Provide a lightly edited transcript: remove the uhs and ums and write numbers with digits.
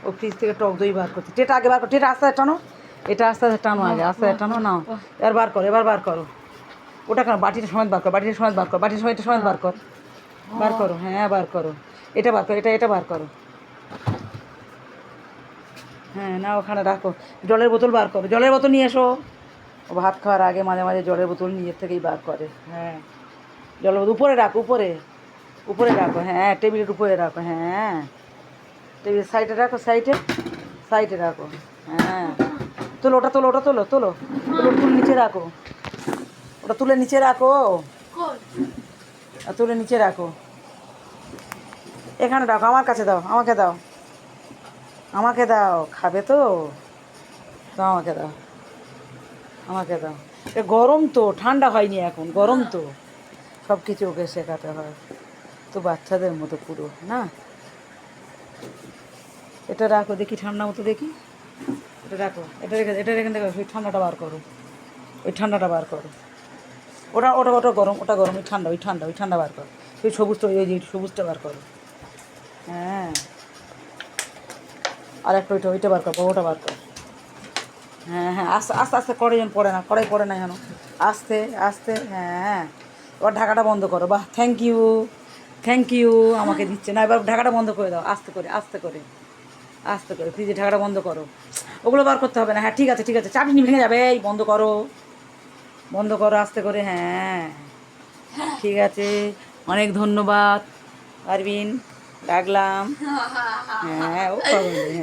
ও fridge থেকে টক দই বার করছে। টেটা আগে বার করো, টেটা আস্তে টানো, এটা আস্তে আস্তে টানো, আগে আস্তে টানো, নাও এবার বার করো, এবার বার করো। ওটা কেন, বাটিটা সমেত বার করো, বাটিটা সমেত বার করো, বাটির সময়টা সমেত বার কর, বার করো, হ্যাঁ বার করো, এটা বার করো, এটা বার করো, হ্যাঁ না ওখানে রাখো। জলের বোতল বার করো, জলের বোতল নিয়ে এসো। ও ভাত খাওয়ার আগে মাঝে মাঝে জলের বোতল নিজের থেকেই বার করে। হ্যাঁ জলের বোতল উপরে রাখো, উপরে উপরে রাখো, হ্যাঁ টেবিলের উপরে রাখো, হ্যাঁ টেবিলের সাইডে রাখো, সাইডে সাইডে রাখো, হ্যাঁ তোলো ওটা, তোলো ওটা, তোলো তোলো তোলো, তুলে নিচে রাখো, ওটা তুলে নিচে রাখো, তুলে নিচে রাখো, এখানে রাখো, আমার কাছে দাও, আমাকে দাও, আমাকে দাও, খাবে তো দাও, আমাকে দাও, আমাকে দাও। এ গরম তো, ঠান্ডা হয়নি এখন, গরম তো, সব কিছু ওকে শেখাতে হয় তো, বাচ্চাদের মতো পুরো না। এটা রাখো দেখি, ঠান্ডা মতো দেখি, এটা রাখো, এটা রেখে দেখো, ওই ঠান্ডাটা বার করো, ওই ঠান্ডাটা বার করো, ওটা ওটা ওটা গরম, ওটা গরম, ওই ঠান্ডা, ওই ঠান্ডা, ওই ঠান্ডা বার করো, ওই সবুজটা, ওই যে সবুজটা বার করো, হ্যাঁ আর একটা ওইটা, ওইটা বার করো, ওটা বার করো, হ্যাঁ হ্যাঁ আস্তে আস্তে আস্তে, কড়াই যেন পড়ে না, কড়াই পড়ে না যেন, আস্তে আস্তে, হ্যাঁ এবার ঢাকাটা বন্ধ করো, বাহ থ্যাংক ইউ, থ্যাংক ইউ, আমাকে দিচ্ছে না, এবার ঢাকাটা বন্ধ করে দাও, আস্তে করে আস্তে করে আস্তে করে, ফ্রিজে ঢাকাটা বন্ধ করো, ওগুলো বার করতে হবে না, হ্যাঁ ঠিক আছে ঠিক আছে, চাটনি ভেঙে যাবে, এই বন্ধ করো, বন্ধ করো আস্তে করে, হ্যাঁ ঠিক আছে, অনেক ধন্যবাদ পারভিন, রাখলাম, হ্যাঁ ও পাগল, হ্যাঁ।